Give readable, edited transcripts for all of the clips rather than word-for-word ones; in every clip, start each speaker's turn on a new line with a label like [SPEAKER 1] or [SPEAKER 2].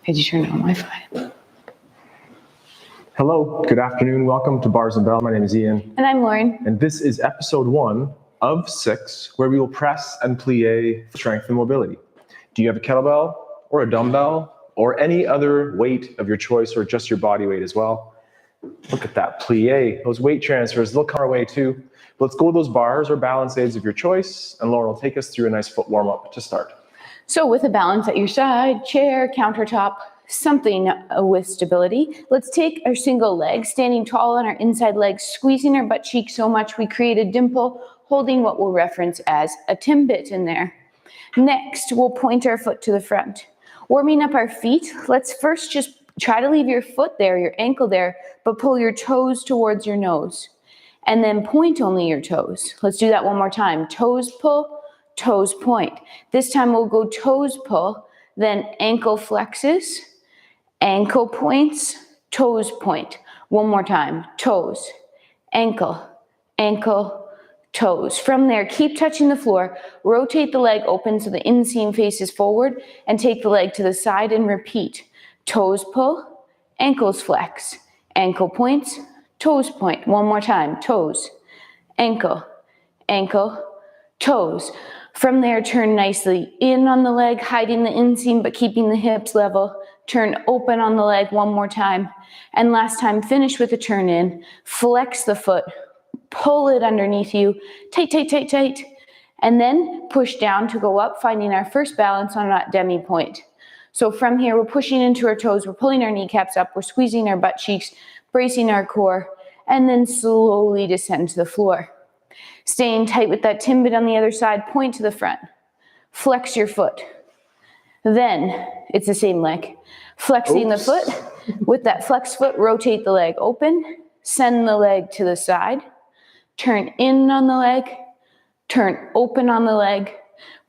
[SPEAKER 1] Did you turn on Wi-Fi?
[SPEAKER 2] Hello, good afternoon. Welcome to Bars and Bell. My name is Ian.
[SPEAKER 1] And I'm Lauren.
[SPEAKER 2] And this is episode 1 of 6, where we will press and plie strength and mobility. Do you have a kettlebell or a dumbbell or any other weight of your choice, or just your body weight as well? Look at that plie, those weight transfers, they'll come our way too. Let's go with those bars or balance aids of your choice, and Lauren will take us through a nice foot warm-up to start.
[SPEAKER 1] So with a balance at your side, chair, countertop, something with stability, let's take our single leg, standing tall on our inside leg, squeezing our butt cheek so much we create a dimple, holding what we'll reference as a Timbit in there. Next, we'll point our foot to the front. Warming up our feet, let's first just try to leave your foot there, your ankle there, but pull your toes towards your nose. And then point only your toes. Let's do that one more time. Toes pull, toes point. This time we'll go toes pull, then ankle flexes, ankle points, toes point. One more time. Toes, ankle, ankle, toes. From there, keep touching the floor. Rotate the leg open so the inseam faces forward, and take the leg to the side and repeat. Toes pull, ankles flex, ankle points, toes point. One more time. Toes, ankle, ankle, toes. From there, turn nicely in on the leg, hiding the inseam but keeping the hips level. Turn open on the leg one more time. And last time, finish with a turn in. Flex the foot. Pull it underneath you. Tight, tight, tight, tight. And then push down to go up, finding our first balance on that demi point. So from here, we're pushing into our toes. We're pulling our kneecaps up. We're squeezing our butt cheeks, bracing our core, and then slowly descend to the floor. Staying tight with that Timbit on the other side, point to the front. Flex your foot. Then, it's the same leg. Flexing the foot. With that flexed foot, rotate the leg open. Send the leg to the side. Turn in on the leg. Turn open on the leg.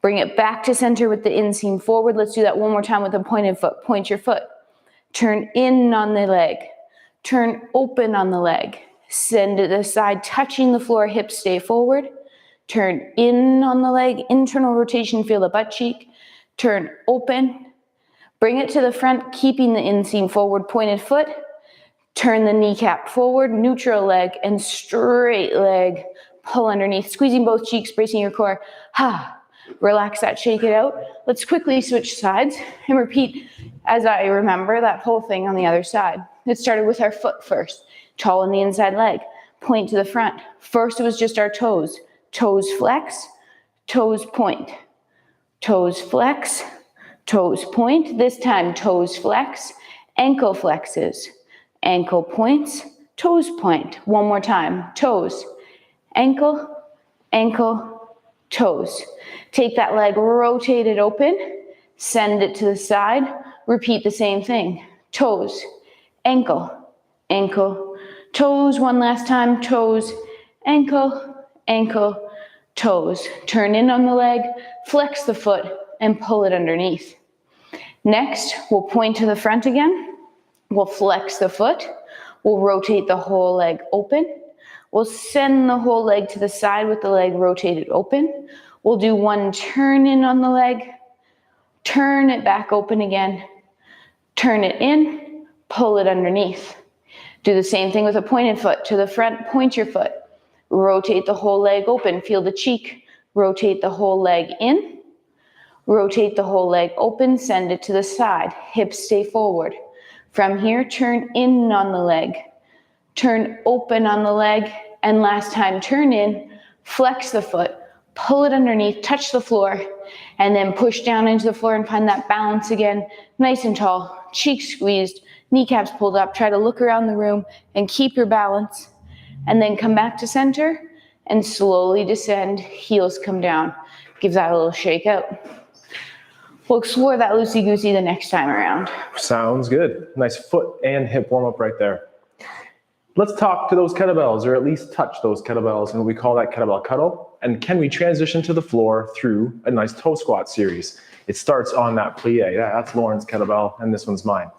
[SPEAKER 1] Bring it back to center with the inseam forward. Let's do that one more time with a pointed foot. Point your foot. Turn in on the leg. Turn open on the leg. Send to the side, touching the floor, hips stay forward. Turn in on the leg, internal rotation, feel the butt cheek. Turn open. Bring it to the front, keeping the inseam forward, pointed foot. Turn the kneecap forward, neutral leg, and straight leg. Pull underneath, squeezing both cheeks, bracing your core. Relax that, shake it out. Let's quickly switch sides and repeat as I remember that whole thing on the other side. It started with our foot first. Tall on the inside leg, point to the front. First it was just our toes. Toes flex, toes point. Toes flex, toes point. This time toes flex, ankle flexes, ankle points, toes point. One more time. Toes, ankle, ankle, toes. Take that leg, rotate it open, send it to the side. Repeat the same thing. Toes, ankle, ankle, toes. One last time. Toes, ankle, ankle, toes. Turn in on the leg, flex the foot, and pull it underneath. Next, we'll point to the front again. We'll flex the foot. We'll rotate the whole leg open. We'll send the whole leg to the side with the leg rotated open. We'll do one turn in on the leg, turn it back open again, turn it in, pull it underneath. Do the same thing with a pointed foot. To the front, point your foot. Rotate the whole leg open. Feel the cheek. Rotate the whole leg in. Rotate the whole leg open. Send it to the side. Hips stay forward. From here, turn in on the leg. Turn open on the leg. And last time, turn in. Flex the foot. Pull it underneath. Touch the floor. And then push down into the floor and find that balance again. Nice and tall. Cheeks squeezed. Kneecaps pulled up. Try to look around the room and keep your balance. And then come back to center and slowly descend. Heels come down. Give that a little shake out. We'll explore that loosey-goosey the next time around.
[SPEAKER 2] Sounds good. Nice foot and hip warm up right there. Let's talk to those kettlebells, or at least touch those kettlebells, and we call that kettlebell cuddle. And can we transition to the floor through a nice toe squat series? It starts on that plie. That's Lauren's kettlebell, and this one's mine.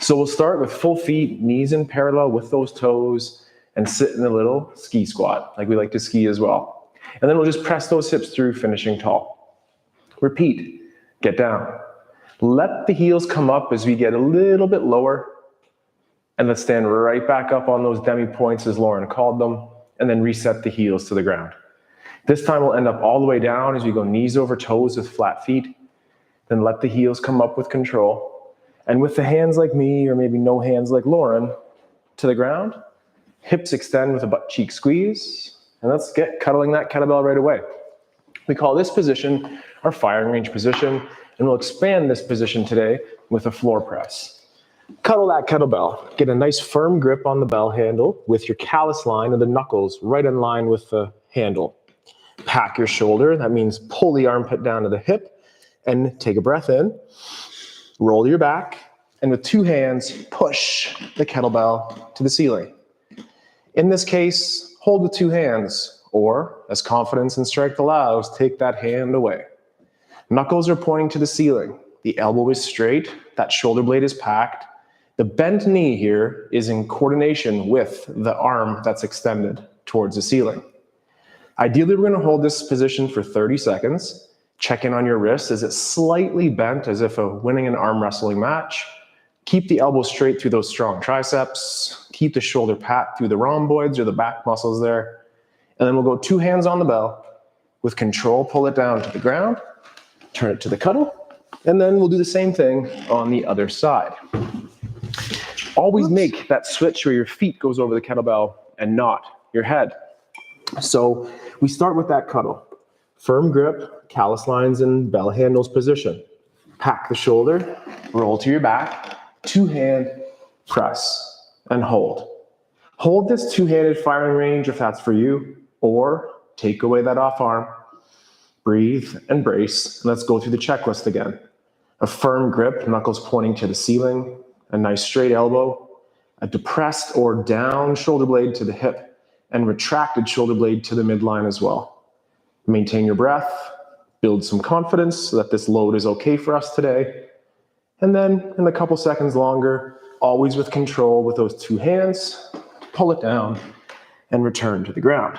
[SPEAKER 2] So we'll start with full feet, knees in parallel with those toes, and sit in a little ski squat, like we like to ski as well. And then we'll just press those hips through, finishing tall. Repeat. Get down. Let the heels come up as we get a little bit lower. And let's stand right back up on those demi points as Lauren called them, and then reset the heels to the ground. This time we'll end up all the way down as we go knees over toes with flat feet. Then let the heels come up with control. And with the hands like me, or maybe no hands like Lauren, to the ground. Hips extend with a butt cheek squeeze. And let's get cuddling that kettlebell right away. We call this position our firing range position, and we'll expand this position today with a floor press. Cuddle that kettlebell. Get a nice firm grip on the bell handle with your callus line of the knuckles right in line with the handle. Pack your shoulder. That means pull the armpit down to the hip and take a breath in. Roll your back, and with two hands, push the kettlebell to the ceiling. In this case, hold with two hands, or as confidence and strength allows, take that hand away. Knuckles are pointing to the ceiling. The elbow is straight. That shoulder blade is packed. The bent knee here is in coordination with the arm that's extended towards the ceiling. Ideally, we're going to hold this position for 30 seconds. Check in on your wrist. Is it slightly bent as if winning an arm wrestling match? Keep the elbow straight through those strong triceps. Keep the shoulder pat through the rhomboids or the back muscles there. And then we'll go two hands on the bell. With control, pull it down to the ground. Turn it to the cuddle. And then we'll do the same thing on the other side. Always make that switch where your feet goes over the kettlebell and not your head. So we start with that cuddle. Firm grip, callus lines and bell handles position. Pack the shoulder, roll to your back, two-hand press and hold. Hold this two-handed firing range if that's for you, or take away that off arm. Breathe and brace. Let's go through the checklist again. A firm grip, knuckles pointing to the ceiling, a nice straight elbow, a depressed or down shoulder blade to the hip, and retracted shoulder blade to the midline as well. Maintain your breath, build some confidence so that this load is okay for us today. And then in a couple seconds longer, always with control with those two hands, pull it down and return to the ground.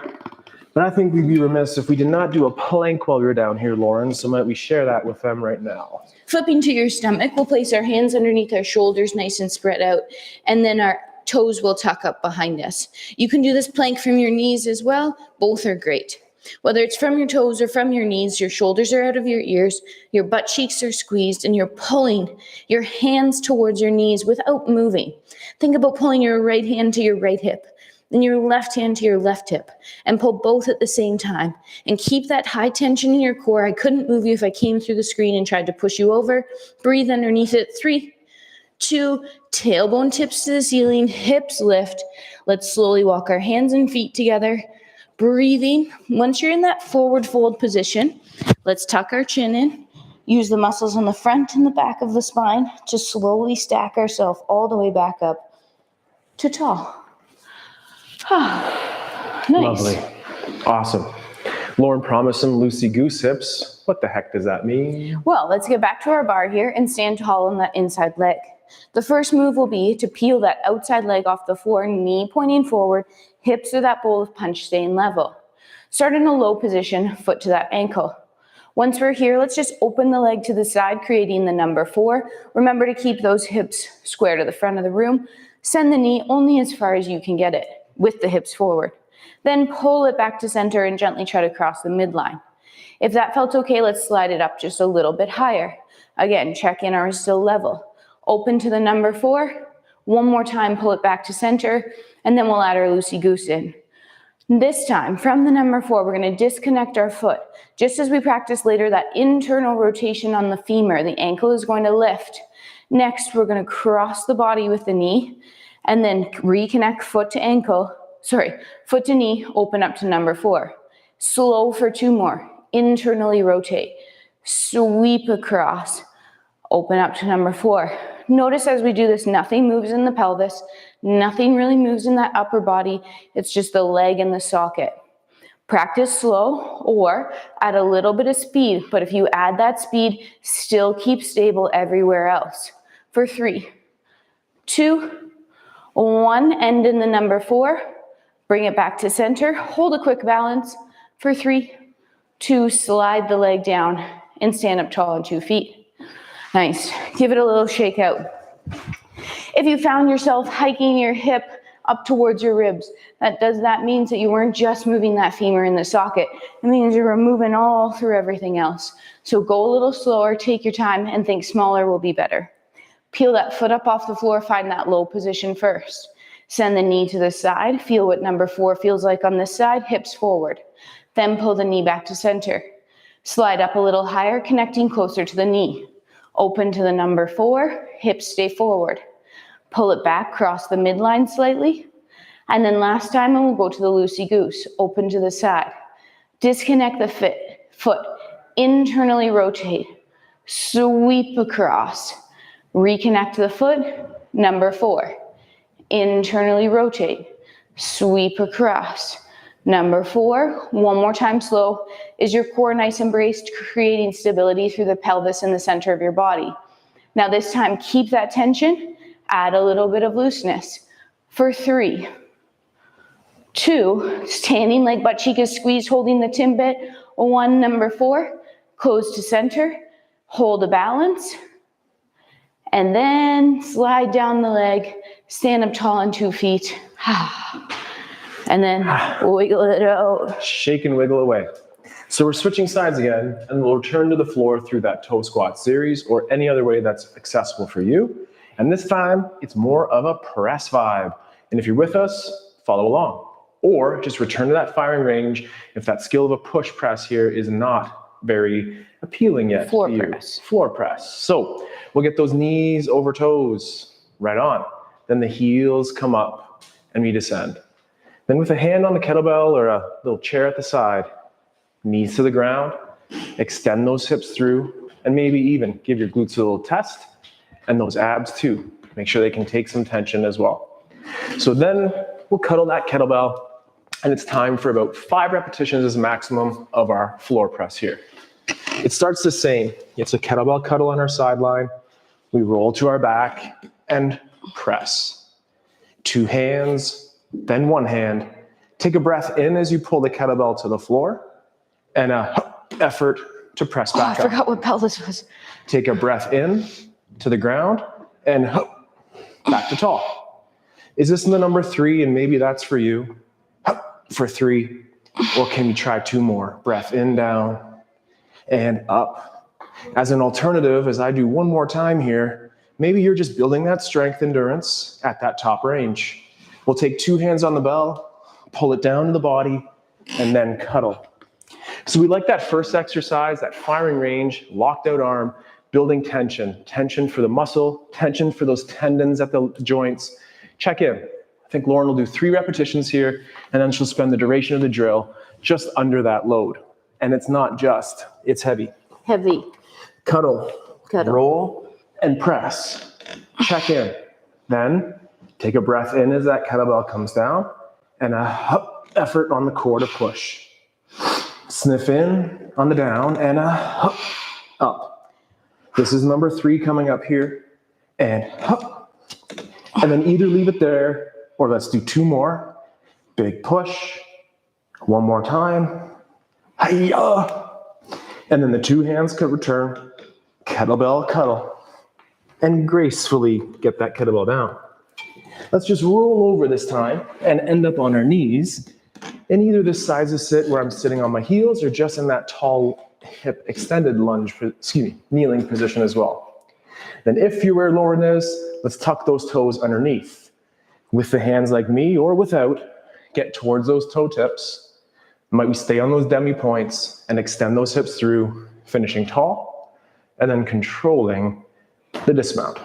[SPEAKER 2] But I think we'd be remiss if we did not do a plank while we were down here, Lauren, so might we share that with them right now.
[SPEAKER 1] Flipping to your stomach, we'll place our hands underneath our shoulders, nice and spread out, and then our toes will tuck up behind us. You can do this plank from your knees as well. Both are great. Whether it's from your toes or from your knees, your shoulders are out of your ears, your butt cheeks are squeezed, and you're pulling your hands towards your knees without moving. Think about pulling your right hand to your right hip, then your left hand to your left hip, and pull both at the same time. And keep that high tension in your core. I couldn't move you if I came through the screen and tried to push you over. Breathe underneath it. 3, 2, tailbone tips to the ceiling, hips lift. Let's slowly walk our hands and feet together. Breathing. Once you're in that forward fold position, let's tuck our chin in. Use the muscles on the front and the back of the spine to slowly stack ourselves all the way back up to tall. Nice.
[SPEAKER 2] Lovely. Awesome. Lauren promised some loosey-goose hips. What the heck does that mean?
[SPEAKER 1] Well, let's get back to our bar here and stand tall on that inside leg. The first move will be to peel that outside leg off the floor, knee pointing forward, hips to that bowl of punch staying level. Start in a low position, foot to that ankle. Once we're here, let's just open the leg to the side, creating the number 4. Remember to keep those hips square to the front of the room. Send the knee only as far as you can get it, with the hips forward. Then pull it back to center and gently try to cross the midline. If that felt okay, let's slide it up just a little bit higher. Again, check in, are we still level? Open to the number 4. One more time, pull it back to center, and then we'll add our loosey-goose in. This time, from the number 4, we're going to disconnect our foot. Just as we practice later, that internal rotation on the femur, the ankle is going to lift. Next, we're going to cross the body with the knee, and then reconnect foot to knee, open up to number 4. Slow for 2 more. Internally rotate. Sweep across. Open up to number 4. Notice as we do this, nothing moves in the pelvis. Nothing really moves in that upper body. It's just the leg and the socket. Practice slow or add a little bit of speed. But if you add that speed, still keep stable everywhere else. For 3, 2, 1, end in the number 4. Bring it back to center. Hold a quick balance. For 3, 2, slide the leg down and stand up tall on 2 feet. Nice. Give it a little shake out. If you found yourself hiking your hip up towards your ribs, that means that you weren't just moving that femur in the socket. It means you were moving all through everything else. So go a little slower, take your time, and think smaller will be better. Peel that foot up off the floor, find that low position first. Send the knee to the side, feel what number 4 feels like on this side, hips forward. Then pull the knee back to center. Slide up a little higher, connecting closer to the knee. Open to the number 4, hips stay forward. Pull it back, cross the midline slightly. And then last time, and we'll go to the loosey-goose. Open to the side. Disconnect the foot. Internally rotate. Sweep across. Reconnect the foot. Number 4. Internally rotate. Sweep across. Number 4. One more time slow. Is your core nice and braced, creating stability through the pelvis and the center of your body? Now this time, keep that tension. Add a little bit of looseness. For 3, 2, standing leg butt cheek is squeezed, holding the Timbit. 1, number 4, close to center, hold a balance, and then slide down the leg, stand up tall on 2 feet, and then wiggle it out.
[SPEAKER 2] Shake and wiggle away. So we're switching sides again, and we'll return to the floor through that toe squat series or any other way that's accessible for you. And this time, it's more of a press vibe. And if you're with us, follow along. Or just return to that firing range if that skill of a push press here is not very appealing yet.
[SPEAKER 1] Floor press.
[SPEAKER 2] Floor press. So we'll get those knees over toes, right on. Then the heels come up and we descend. Then with a hand on the kettlebell or a little chair at the side, knees to the ground, extend those hips through, and maybe even give your glutes a little test. And those abs too. Make sure they can take some tension as well. So then we'll cuddle that kettlebell, and it's time for about 5 repetitions as a maximum of our floor press here. It starts the same. It's a kettlebell cuddle on our sideline. We roll to our back and press. 2 hands, then 1 hand. Take a breath in as you pull the kettlebell to the floor, and an effort to press back up.
[SPEAKER 1] I forgot what pelvis was.
[SPEAKER 2] Take a breath in to the ground, and back to tall. Is this the number 3, and maybe that's for you? For 3, or can you try 2 more? Breath in, down, and up. As an alternative, as I do 1 more time here, maybe you're just building that strength endurance at that top range. We'll take 2 hands on the bell, pull it down to the body, and then cuddle. So we like that first exercise, that firing range, locked out arm, building tension for the muscle, tension for those tendons at the joints. Check in. I think Lauren will do 3 repetitions here, and then she'll spend the duration of the drill just under that load. And it's not just, it's heavy.
[SPEAKER 1] Heavy.
[SPEAKER 2] Cuddle. Roll, and press. Check in. Then take a breath in as that kettlebell comes down, and a effort on the core to push. Sniff in on the down, and a up. This is number 3 coming up here, and then either leave it there, or let's do 2 more. Big push, 1 more time, hi-ya. And then the 2 hands could return, kettlebell cuddle, and gracefully get that kettlebell down. Let's just roll over this time and end up on our knees in either this size of sit where I'm sitting on my heels or just in that tall hip extended kneeling position as well. Then if you're where Lauren is, let's tuck those toes underneath. With the hands like me or without, get towards those toe tips. Might we stay on those demi points and extend those hips through, finishing tall, and then controlling the dismount.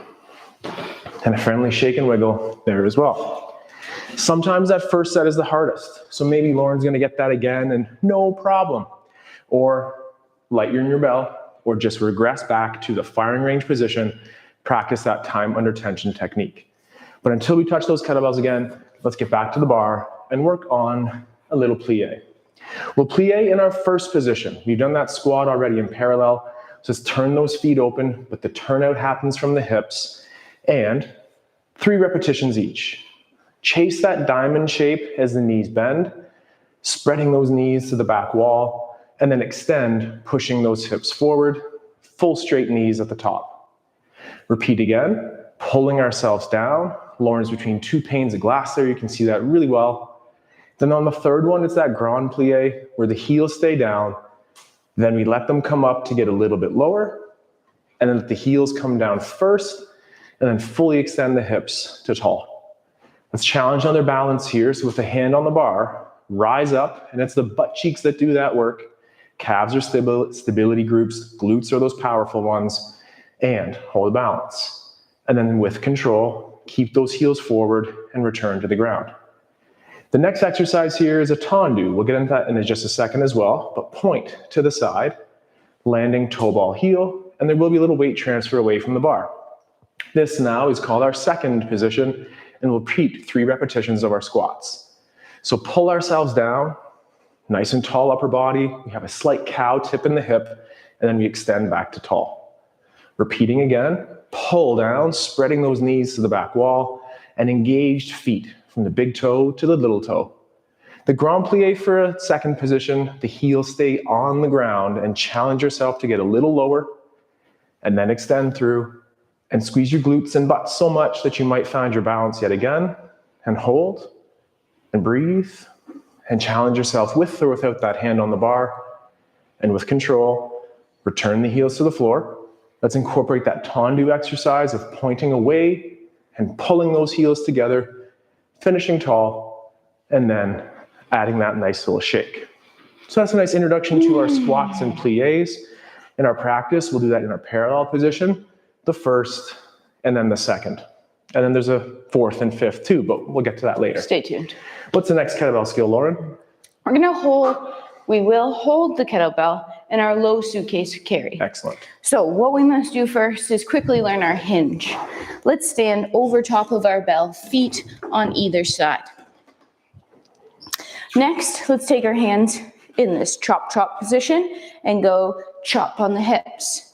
[SPEAKER 2] And a friendly shake and wiggle there as well. Sometimes that first set is the hardest. So maybe Lauren's gonna get that again and no problem. Or lighten your bell, or just regress back to the firing range position, practice that time under tension technique. But until we touch those kettlebells again, let's get back to the bar and work on a little plie. We'll plie in our first position. We've done that squat already in parallel. Just turn those feet open, but the turnout happens from the hips, and 3 repetitions each. Chase that diamond shape as the knees bend, spreading those knees to the back wall, and then extend, pushing those hips forward, full straight knees at the top. Repeat again, pulling ourselves down. Lauren's between two panes of glass there. You can see that really well. Then on the third one, it's that grand plie where the heels stay down. Then we let them come up to get a little bit lower. And then let the heels come down first. And then fully extend the hips to tall. Let's challenge on their balance here. So with the hand on the bar, rise up. And it's the butt cheeks that do that work. Calves are stability groups. Glutes are those powerful ones. And hold balance. And then with control, keep those heels forward and return to the ground. The next exercise here is a tendu. We'll get into that in just a second as well, but point to the side, landing toe ball heel, and there will be a little weight transfer away from the bar. This now is called our second position, and we'll repeat 3 repetitions of our squats. So pull ourselves down, nice and tall upper body. We have a slight cow tip in the hip, and then we extend back to tall. Repeating again, pull down, spreading those knees to the back wall, and engaged feet from the big toe to the little toe. The grand plie for a second position, the heels stay on the ground and challenge yourself to get a little lower, and then extend through and squeeze your glutes and butt so much that you might find your balance yet again, and hold and breathe and challenge yourself with or without that hand on the bar, and with control, return the heels to the floor. Let's incorporate that tendu exercise of pointing away and pulling those heels together, finishing tall, and then adding that nice little shake. So that's a nice introduction to our squats and pliés. In our practice, we'll do that in our parallel position, the first, and then the second. And then there's a fourth and fifth too, but we'll get to that later.
[SPEAKER 1] Stay tuned.
[SPEAKER 2] What's the next kettlebell skill, Lauren?
[SPEAKER 1] We will hold the kettlebell in our low suitcase carry.
[SPEAKER 2] Excellent.
[SPEAKER 1] So what we must do first is quickly learn our hinge. Let's stand over top of our bell, feet on either side. Next, let's take our hands in this chop position and go chop on the hips.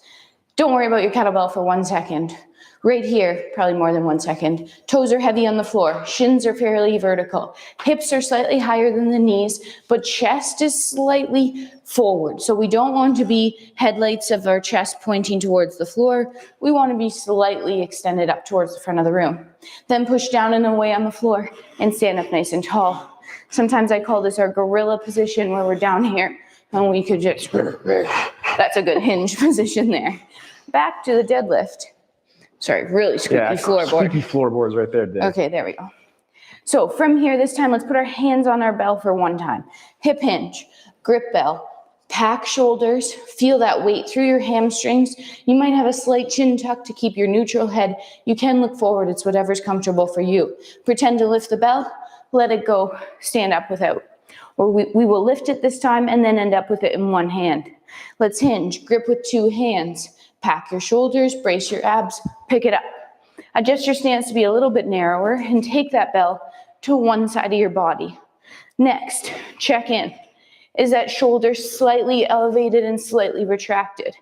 [SPEAKER 1] Don't worry about your kettlebell for 1 second. Right here, probably more than 1 second. Toes are heavy on the floor. Shins are fairly vertical. Hips are slightly higher than the knees, but chest is slightly forward. So we don't want to be headlights of our chest pointing towards the floor. We want to be slightly extended up towards the front of the room. Then push down and away on the floor and stand up nice and tall. Sometimes I call this our gorilla position, where we're down here and we could just, that's a good hinge position there. Back to the deadlift. Sorry, really squeaky floorboard.
[SPEAKER 2] Squeaky floorboards right there, Dave.
[SPEAKER 1] Okay, there we go. So from here, this time, let's put our hands on our bell for 1 time. Hip hinge, grip bell, pack shoulders, feel that weight through your hamstrings. You might have a slight chin tuck to keep your neutral head. You can look forward, it's whatever's comfortable for you. Pretend to lift the bell, let it go, stand up without. Or we will lift it this time and then end up with it in 1 hand. Let's hinge, grip with 2 hands. Pack your shoulders, brace your abs, pick it up. Adjust your stance to be a little bit narrower and take that bell to one side of your body. Next, check in. Is that shoulder slightly elevated and slightly retracted?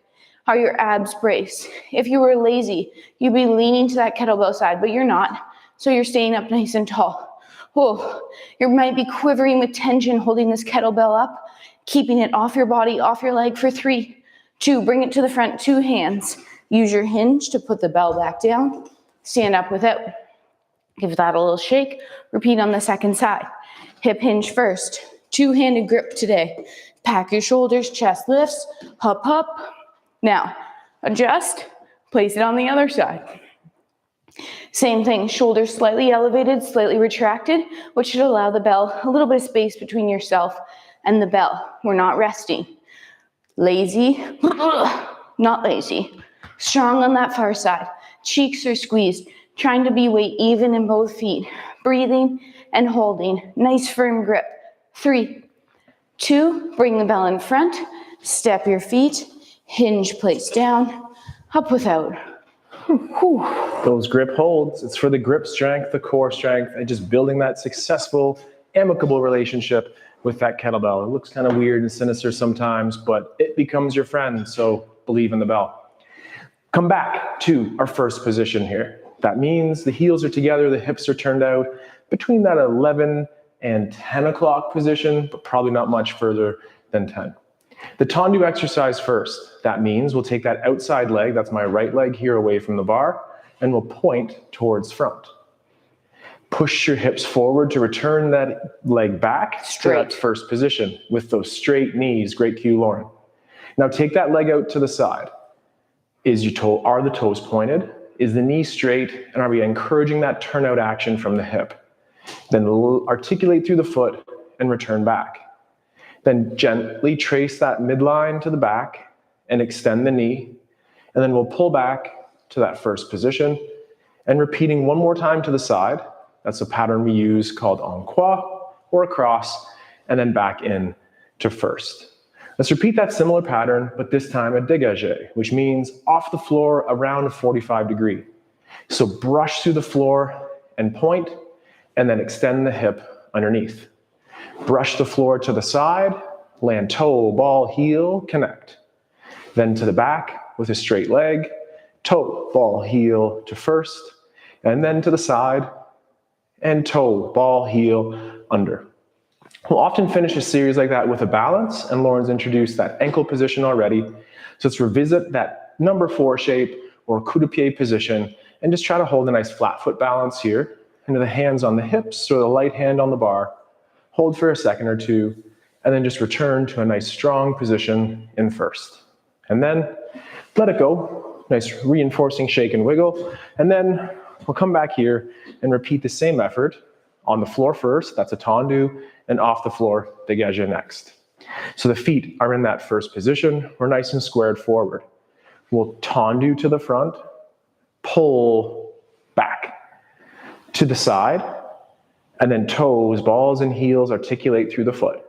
[SPEAKER 1] Are your abs braced? If you were lazy, you'd be leaning to that kettlebell side, but you're not. So you're staying up nice and tall. Whoa, you might be quivering with tension holding this kettlebell up, keeping it off your body, off your leg for 3, 2, bring it to the front, 2 hands. Use your hinge to put the bell back down. Stand up without. Give that a little shake. Repeat on the second side. Hip hinge first. 2-handed grip today. Pack your shoulders, chest lifts, hop, hop. Now, adjust, place it on the other side. Same thing, shoulders slightly elevated, slightly retracted, which should allow the bell a little bit of space between yourself and the bell. We're not resting. Lazy, not lazy. Strong on that far side. Cheeks are squeezed, trying to be weight even in both feet. Breathing and holding. Nice firm grip. 3, 2, bring the bell in front. Step your feet. Hinge place down. Up without.
[SPEAKER 2] Those grip holds, it's for the grip strength, the core strength, and just building that successful, amicable relationship with that kettlebell. It looks kind of weird and sinister sometimes, but it becomes your friend, so believe in the bell. Come back to our first position here. That means the heels are together, the hips are turned out, between that 11 and 10 o'clock position, but probably not much further than 10. The tendu exercise first. That means we'll take that outside leg, that's my right leg here away from the bar, and we'll point towards front. Push your hips forward to return that leg back to that first position with those straight knees. Great cue, Lauren. Now take that leg out to the side. Are the toes pointed? Is the knee straight? And are we encouraging that turnout action from the hip? Then articulate through the foot and return back. Then gently trace that midline to the back and extend the knee. And then we'll pull back to that first position and repeating one more time to the side. That's a pattern we use called en croix or across, and then back in to first. Let's repeat that similar pattern, but this time a dégagé, which means off the floor around a 45 degree. So brush through the floor and point, and then extend the hip underneath. Brush the floor to the side, land toe, ball, heel, connect. Then to the back with a straight leg, toe, ball, heel to first, and then to the side, and toe, ball, heel, under. We'll often finish a series like that with a balance, and Lauren's introduced that ankle position already. So let's revisit that number 4 shape or coup de pied position and just try to hold a nice flat foot balance here. Into the hands on the hips or the light hand on the bar. Hold for a second or two, and then just return to a nice strong position in first. And then let it go. Nice reinforcing shake and wiggle. And then we'll come back here and repeat the same effort on the floor first, that's a tendu, and off the floor, dégagé next. So the feet are in that first position. We're nice and squared forward. We'll tendu to the front, pull back to the side, and then toes, balls, and heels articulate through the foot.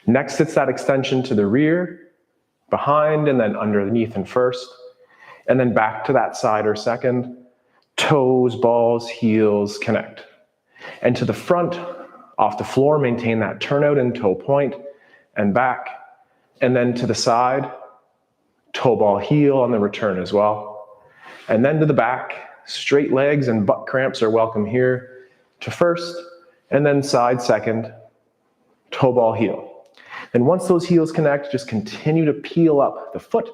[SPEAKER 2] Next, it's that extension to the rear, behind, and then underneath and first, and then back to that side or second, toes, balls, heels, connect. And to the front, off the floor, maintain that turnout and toe point, and back, and then to the side, toe, ball, heel on the return as well. And then to the back, straight legs and butt cramps are welcome here, to first, and then side second, toe, ball, heel. And once those heels connect, just continue to peel up the foot,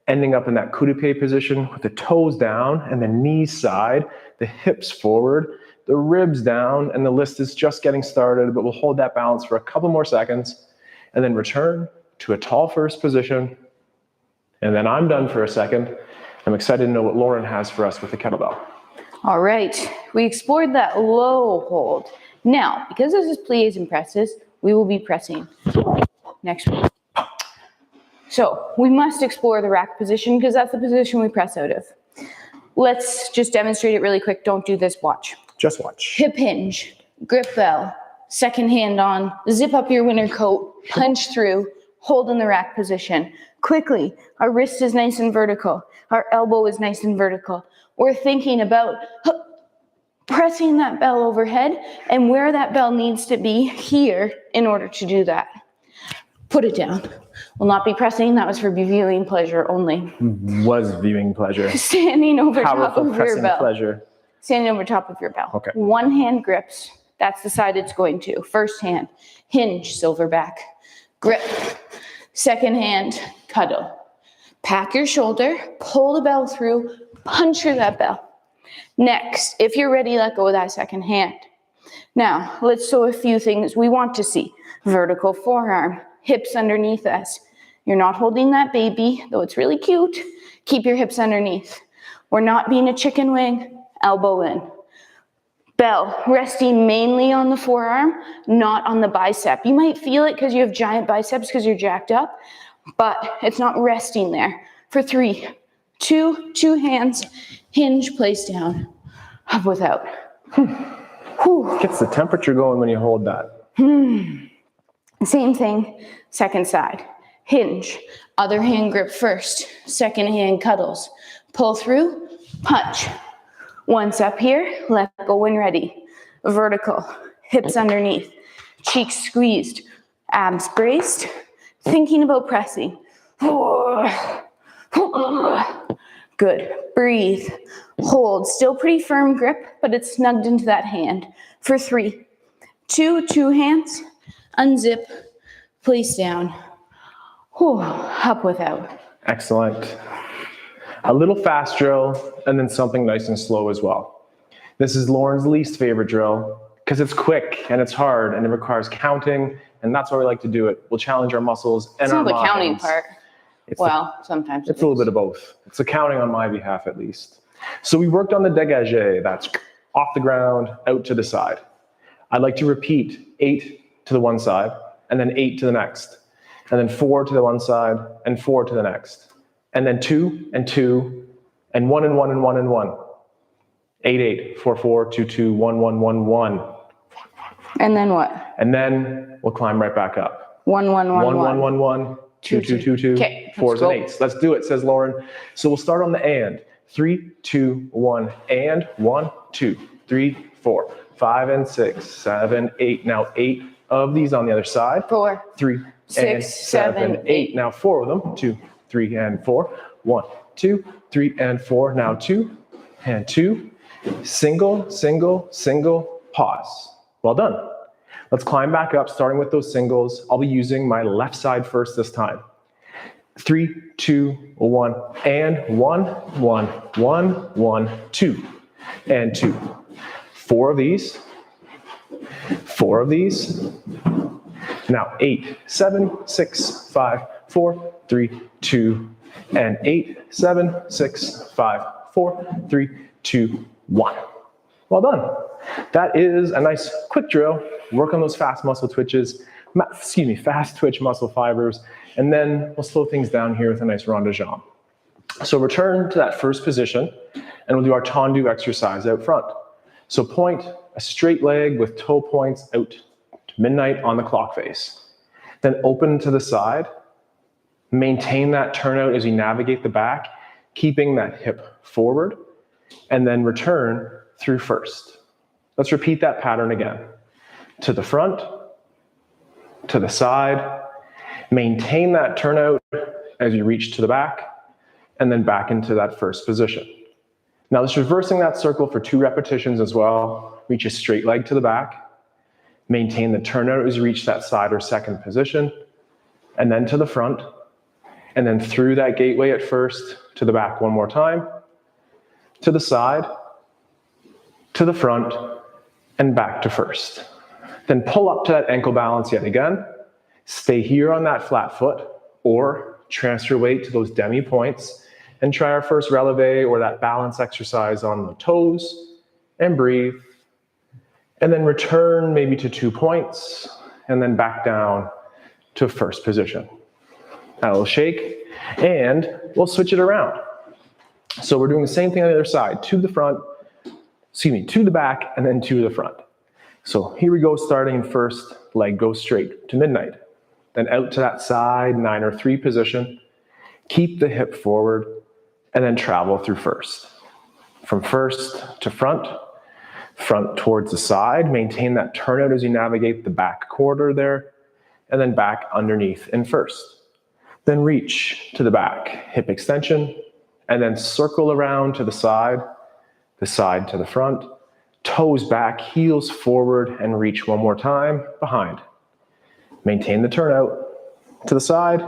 [SPEAKER 2] ending up in that coup de pied position with the toes down and the knees side, the hips forward, the ribs down, and the list is just getting started, but we'll hold that balance for a couple more seconds and then return to a tall first position. And then I'm done for a second. I'm excited to know what Lauren has for us with the kettlebell.
[SPEAKER 1] All right, we explored that low hold. Now, because this is pliés and presses, we will be pressing next week. So we must explore the rack position because that's the position we press out of. Let's just demonstrate it really quick. Don't do this, watch.
[SPEAKER 2] Just watch.
[SPEAKER 1] Hip hinge, grip bell, second hand on, zip up your winter coat, punch through, hold in the rack position. Quickly, our wrist is nice and vertical. Our elbow is nice and vertical. We're thinking about pressing that bell overhead and where that bell needs to be here in order to do that. Put it down. Will not be pressing. That was for viewing pleasure only.
[SPEAKER 2] Was viewing pleasure.
[SPEAKER 1] Standing over
[SPEAKER 2] Powerful
[SPEAKER 1] top of your bell.
[SPEAKER 2] pleasure.
[SPEAKER 1] Standing over top of your bell.
[SPEAKER 2] Okay.
[SPEAKER 1] One hand grips. That's the side it's going to. First hand, hinge, silverback. Grip. Second hand, cuddle. Pack your shoulder, pull the bell through, punch through that bell. Next, if you're ready, let go of that second hand. Now, let's show a few things we want to see. Vertical forearm, hips underneath us. You're not holding that baby, though it's really cute. Keep your hips underneath. We're not being a chicken wing, elbow in. Bell, resting mainly on the forearm, not on the bicep. You might feel it because you have giant biceps because you're jacked up, but it's not resting there. For 3, 2 hands, hinge, place down, up without.
[SPEAKER 2] Gets the temperature going when you hold that.
[SPEAKER 1] Same thing, second side. Hinge, other hand grip first, second hand cuddles. Pull through, punch. Once up here, let go when ready. Vertical, hips underneath, cheeks squeezed, abs braced, thinking about pressing. Good, breathe, hold, still pretty firm grip, but it's snugged into that hand. For 3, 2 hands, unzip, place down. Whew, up without.
[SPEAKER 2] Excellent. A little fast drill, and then something nice and slow as well. This is Lauren's least favorite drill because it's quick and it's hard and it requires counting, and that's why we like to do it. We'll challenge our muscles and
[SPEAKER 1] It's
[SPEAKER 2] our
[SPEAKER 1] not the
[SPEAKER 2] minds.
[SPEAKER 1] counting part. Well, sometimes
[SPEAKER 2] It's a little bit of both. It's the counting on my behalf, at least. So we worked on the dégagé. That's off the ground, out to the side. I'd like to repeat 8 to the one side, and then 8 to the next, and then 4 to the one side, and 4 to the next, and then 2 and 2, and 1 and 1 and 1 and 1. 8, 8, 4, 4, 2, 2, 1, 1, 1, 1.
[SPEAKER 1] And then what?
[SPEAKER 2] And then we'll climb right back up.
[SPEAKER 1] 1, 1, 1,
[SPEAKER 2] 1, 1,
[SPEAKER 1] 1.
[SPEAKER 2] 1, 1. 2, 2, 2, 2,
[SPEAKER 1] Okay,
[SPEAKER 2] 4s
[SPEAKER 1] let's
[SPEAKER 2] and 8s. Let's do it, says Lauren. So we'll start on the and. 3, 2, 1, and 1, 2, 3, 4, 5, and 6, 7, 8. Now 8 of these on the other side.
[SPEAKER 1] 4,
[SPEAKER 2] 3,
[SPEAKER 1] 6,
[SPEAKER 2] and
[SPEAKER 1] 7,
[SPEAKER 2] 8. Now 4 of them. 2, 3, and 4. 1, 2, 3, and 4. Now 2 and 2. Single, single, single, pause. Well done. Let's climb back up, starting with those singles. I'll be using my left side first this time. 3, 2, 1, and 1, 1, 1, 1, 2, and 2. 4 of these. 4 of these. Now 8, 7, 6, 5, 4, 3, 2, and 8, 7, 6, 5, 4, 3, 2, 1. Well done. That is a nice quick drill. Work on those fast muscle twitches, fast twitch muscle fibers, and then we'll slow things down here with a nice rond de jambe. So return to that first position, and we'll do our tendu exercise out front. So point a straight leg with toe points out to midnight on the clock face. Then open to the side. Maintain that turnout as you navigate the back, keeping that hip forward, and then return through first. Let's repeat that pattern again. To the front, to the side, maintain that turnout as you reach to the back, and then back into that first position. Now let's reversing that circle for 2 repetitions as well. Reach a straight leg to the back, maintain the turnout as you reach that side or second position, and then to the front, and then through that gateway at first, to the back one more time, to the side, to the front, and back to first. Then pull up to that ankle balance yet again. Stay here on that flat foot, or transfer weight to those demi points, and try our first releve or that balance exercise on the toes, and breathe. And then return maybe to 2 points, and then back down to first position. Now we'll shake, and we'll switch it around. So we're doing the same thing on the other side, to the front, to the back, and then to the front. So here we go, starting first leg goes straight to midnight. Then out to that side, 9 or 3 position. Keep the hip forward, and then travel through first. From first to front, front towards the side. Maintain that turnout as you navigate the back quarter there, and then back underneath in first. Then reach to the back, hip extension, and then circle around to the side to the front, toes back, heels forward, and reach one more time, behind. Maintain the turnout to the side,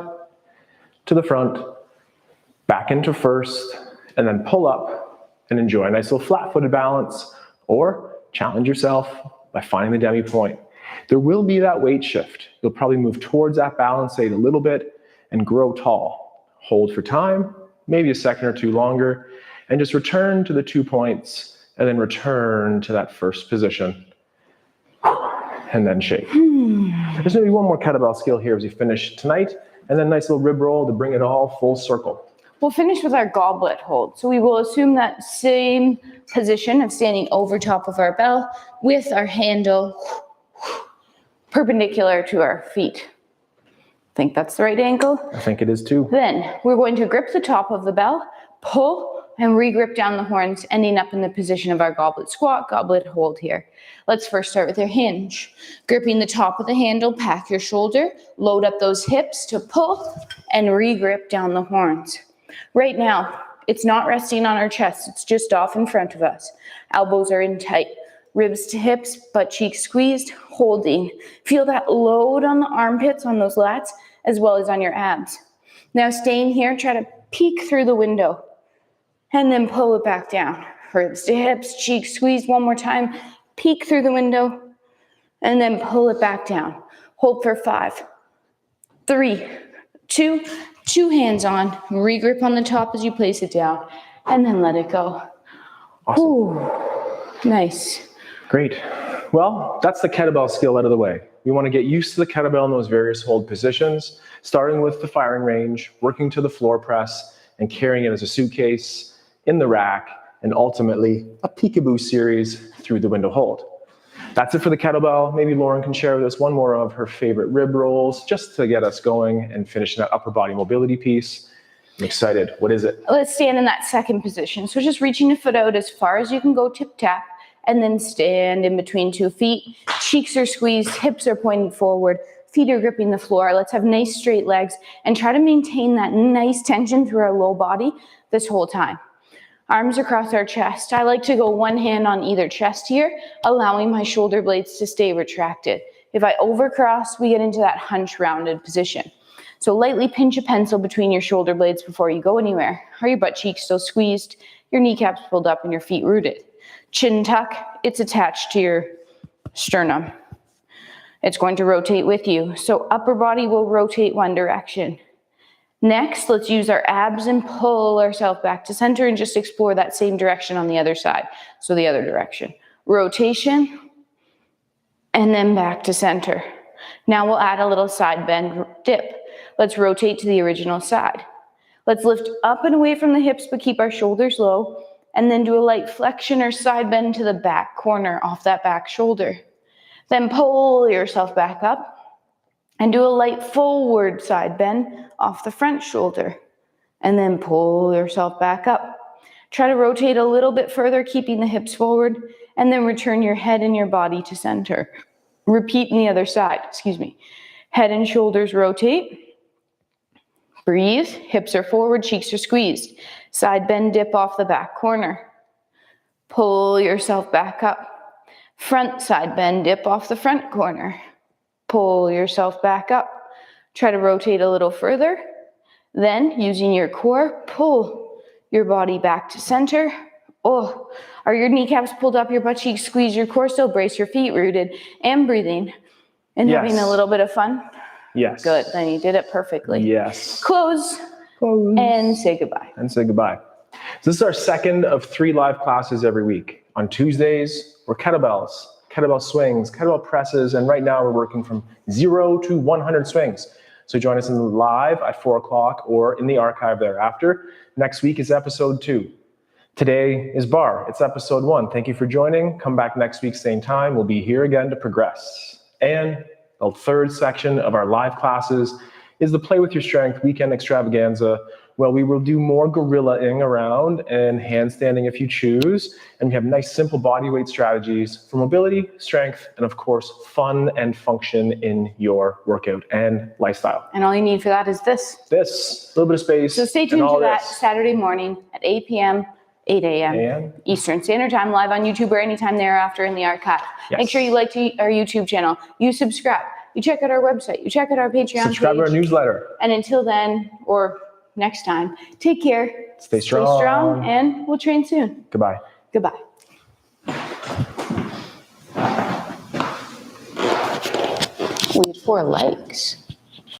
[SPEAKER 2] to the front, back into first, and then pull up and enjoy a nice little flat-footed balance, or challenge yourself by finding the demi point. There will be that weight shift. You'll probably move towards that balance aid a little bit and grow tall. Hold for time, maybe a second or 2 longer, and just return to the 2 points, and then return to that first position, and then shake. There's going to be one more kettlebell skill here as we finish tonight, and then nice little rib roll to bring it all full circle.
[SPEAKER 1] We'll finish with our goblet hold. So we will assume that same position of standing over top of our bell with our handle perpendicular to our feet. Think that's the right angle?
[SPEAKER 2] I think it is too.
[SPEAKER 1] Then we're going to grip the top of the bell, pull, and re-grip down the horns, ending up in the position of our goblet squat, goblet hold here. Let's first start with your hinge. Gripping the top of the handle, pack your shoulder, load up those hips to pull, and re-grip down the horns. Right now, it's not resting on our chest, it's just off in front of us. Elbows are in tight, ribs to hips, butt cheeks squeezed, holding. Feel that load on the armpits, on those lats, as well as on your abs. Now staying here, try to peek through the window and then pull it back down. Ribs to hips, cheeks squeeze one more time. Peek through the window and then pull it back down. Hold for 5, 3, 2, 2 hands on. Regrip on the top as you place it down and then let it go.
[SPEAKER 2] Awesome.
[SPEAKER 1] Ooh, nice.
[SPEAKER 2] Great. Well, that's the kettlebell skill out of the way. We want to get used to the kettlebell in those various hold positions, starting with the firing range, working to the floor press, and carrying it as a suitcase in the rack, and ultimately a peekaboo series through the window hold. That's it for the kettlebell. Maybe Lauren can share with us one more of her favorite rib rolls just to get us going and finish that upper body mobility piece. I'm excited. What is it?
[SPEAKER 1] Let's stand in that second position. So just reaching the foot out as far as you can go, tip tap, and then stand in between 2 feet. Cheeks are squeezed, hips are pointing forward, feet are gripping the floor. Let's have nice straight legs and try to maintain that nice tension through our low body this whole time. Arms across our chest. I like to go one hand on either chest here, allowing my shoulder blades to stay retracted. If I overcross, we get into that hunch rounded position. So lightly pinch a pencil between your shoulder blades before you go anywhere. Are your butt cheeks still squeezed? Your kneecaps pulled up and your feet rooted. Chin tuck, it's attached to your sternum. It's going to rotate with you. So upper body will rotate one direction. Next, let's use our abs and pull ourselves back to center and just explore that same direction on the other side. So the other direction. Rotation, and then back to center. Now we'll add a little side bend dip. Let's rotate to the original side. Let's lift up and away from the hips, but keep our shoulders low. And then do a light flexion or side bend to the back corner off that back shoulder. Then pull yourself back up and do a light forward side bend off the front shoulder. And then pull yourself back up. Try to rotate a little bit further, keeping the hips forward, and then return your head and your body to center. Repeat on the other side, Head and shoulders rotate. Breathe, hips are forward, cheeks are squeezed. Side bend dip off the back corner. Pull yourself back up. Front side bend dip off the front corner. Pull yourself back up. Try to rotate a little further. Then, using your core, pull your body back to center. Oh, are your kneecaps pulled up, your butt cheeks squeezed, your core still braced, your feet rooted, and breathing and having a little bit of fun?
[SPEAKER 2] Yes.
[SPEAKER 1] Good, then you did it perfectly.
[SPEAKER 2] Yes.
[SPEAKER 1] Close. And say goodbye.
[SPEAKER 2] So this is our second of 3 live classes every week. On Tuesdays, we're kettlebells, kettlebell swings, kettlebell presses, and right now we're working from 0 to 100 swings. So join us in the live at 4 o'clock or in the archive thereafter. Next week is episode 2. Today is bar. It's episode 1. Thank you for joining. Come back next week, same time. We'll be here again to progress. And the third section of our live classes is the Play With Your Strength Weekend Extravaganza. Well, we will do more gorilla-ing around and handstanding if you choose. And we have nice, simple bodyweight strategies for mobility, strength, and of course, fun and function in your workout and lifestyle.
[SPEAKER 1] And all you need for that is this.
[SPEAKER 2] This, a little bit of space.
[SPEAKER 1] So stay tuned to that Saturday morning at 8 p.m., 8 a.m. Eastern Standard Time, live on YouTube or anytime thereafter in the archive. Yes. Make sure you like our YouTube channel. You subscribe. You check out our website. You check out our Patreon
[SPEAKER 2] Subscribe to our newsletter.
[SPEAKER 1] And until then, or next time, take care.
[SPEAKER 2] Stay strong.
[SPEAKER 1] Stay strong, and we'll train soon.
[SPEAKER 2] Goodbye.
[SPEAKER 1] Goodbye. We have 4 legs.